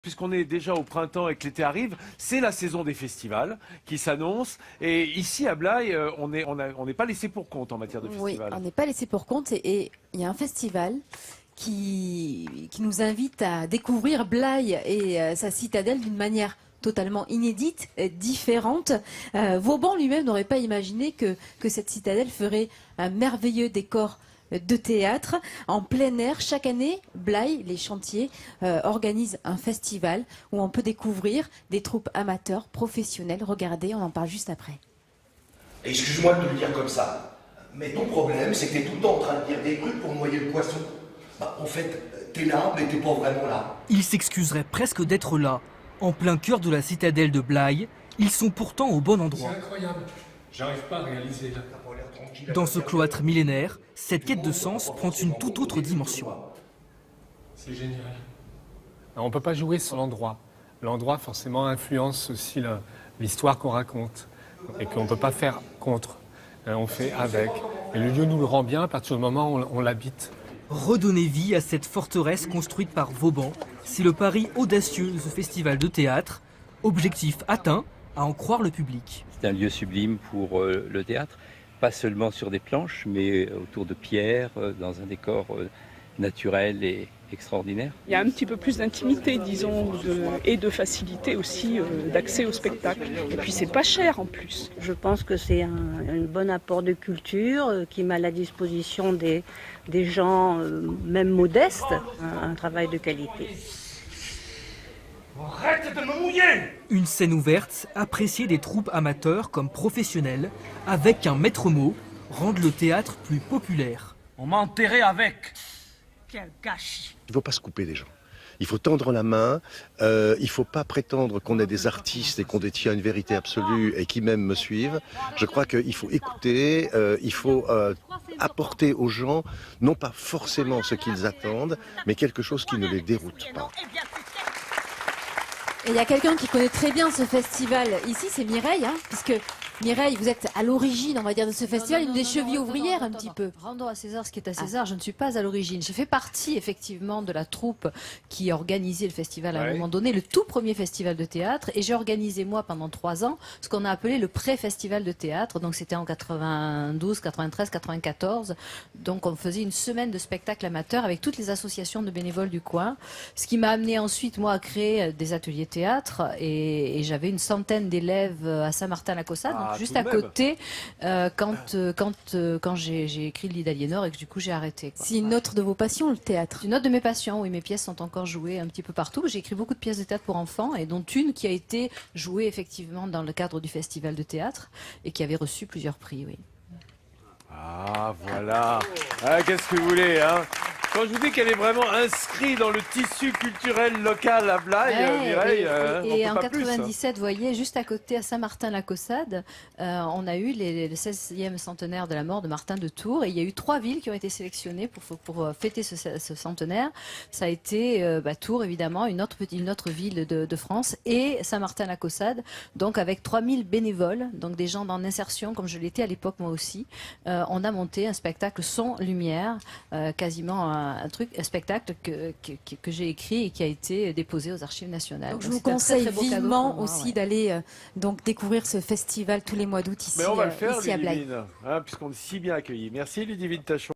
Puisqu'on est déjà au printemps et que l'été arrive, c'est la saison des festivals qui s'annonce. Et ici à Blaye, on n'est pas laissé pour compte en matière de festival. Oui, on n'est pas laissé pour compte et il y a un festival qui nous invite à découvrir Blaye et sa citadelle d'une manière totalement inédite, différente. Vauban lui-même n'aurait pas imaginé que cette citadelle ferait un merveilleux décor de théâtre en plein air. Chaque année, Blaye, les chantiers, organisent un festival où on peut découvrir des troupes amateurs, professionnelles. Regardez, on en parle juste après. Excuse-moi de te le dire comme ça, mais ton problème, c'est que t'es tout le temps en train de dire des trucs pour noyer le poisson. En fait, t'es là, mais t'es pas vraiment là. Il s'excuserait presque d'être là, en plein cœur de la citadelle de Blaye. Ils sont pourtant au bon endroit. C'est incroyable, j'arrive pas à réaliser là. Dans ce cloître millénaire, cette quête de sens prend une toute autre dimension. C'est génial. On ne peut pas jouer sur l'endroit. L'endroit, forcément, influence aussi l'histoire qu'on raconte et qu'on ne peut pas faire contre. On fait avec. Et le lieu nous le rend bien à partir du moment où on l'habite. Redonner vie à cette forteresse construite par Vauban, c'est le pari audacieux de ce festival de théâtre. Objectif atteint, à en croire le public. C'est un lieu sublime pour le théâtre, pas seulement sur des planches, mais autour de pierres, dans un décor naturel et extraordinaire. Il y a un petit peu plus d'intimité, disons, et de facilité aussi d'accès au spectacle. Et puis c'est pas cher en plus. Je pense que c'est un bon apport de culture qui met à la disposition des gens, même modestes, un travail de qualité. Arrête de me mouiller! Une scène ouverte, appréciée des troupes amateurs comme professionnels, avec un maître mot, rendre le théâtre plus populaire. On m'a enterré avec. Quel gâchis! Il ne faut pas se couper des gens. Il faut tendre la main, il ne faut pas prétendre qu'on est des artistes et qu'on détient une vérité absolue et qui même me suivent. Je crois qu'il faut écouter, il faut apporter aux gens, non pas forcément ce qu'ils attendent, mais quelque chose qui ne les déroute pas. Et il y a quelqu'un qui connaît très bien ce festival ici, c'est Mireille, puisque Mireille, vous êtes à l'origine, on va dire, de ce festival, une des chevilles ouvrières un petit peu. Rendons à César ce qui est à César, je ne suis pas à l'origine. Je fais partie effectivement de la troupe qui a organisé le festival à un moment donné, le tout premier festival de théâtre. Et j'ai organisé moi pendant 3 ans ce qu'on a appelé le pré-festival de théâtre. Donc c'était en 92, 93, 94. Donc on faisait une semaine de spectacle amateur avec toutes les associations de bénévoles du coin. Ce qui m'a amené ensuite moi à créer des ateliers théâtre et j'avais une centaine d'élèves à Saint-Martin-la-Caussade. Juste à côté, quand j'ai écrit le Lit d'Aliénor et que du coup j'ai arrêté. C'est une autre de vos passions, le théâtre? C'est une autre de mes passions, oui. Mes pièces sont encore jouées un petit peu partout. J'ai écrit beaucoup de pièces de théâtre pour enfants et dont une qui a été jouée effectivement dans le cadre du festival de théâtre et qui avait reçu plusieurs prix, oui. Ah, voilà. Ah, qu'est-ce que vous voulez, hein? Quand je vous dis qu'elle est vraiment inscrite dans le tissu culturel local à Blaye, Mireille, et en on peut pas plus, 97, vous voyez, juste à côté, à Saint-Martin-la-Caussade, on a eu le 16e centenaire de la mort de Martin de Tours. Et il y a eu 3 villes qui ont été sélectionnées pour fêter ce centenaire. Ça a été Tours, évidemment, une autre ville de France, et Saint-Martin-la-Caussade, donc avec 3000 bénévoles, donc des gens en insertion, comme je l'étais à l'époque moi aussi. On a monté un spectacle son-lumière, quasiment un spectacle que j'ai écrit et qui a été déposé aux Archives nationales. Donc je vous conseille vivement aussi d'aller donc découvrir ce festival tous les mois d'août ici, Mais on va le faire, ici à Blaye. Ludivine, puisqu'on est si bien accueillis. Merci Ludivine Tachon.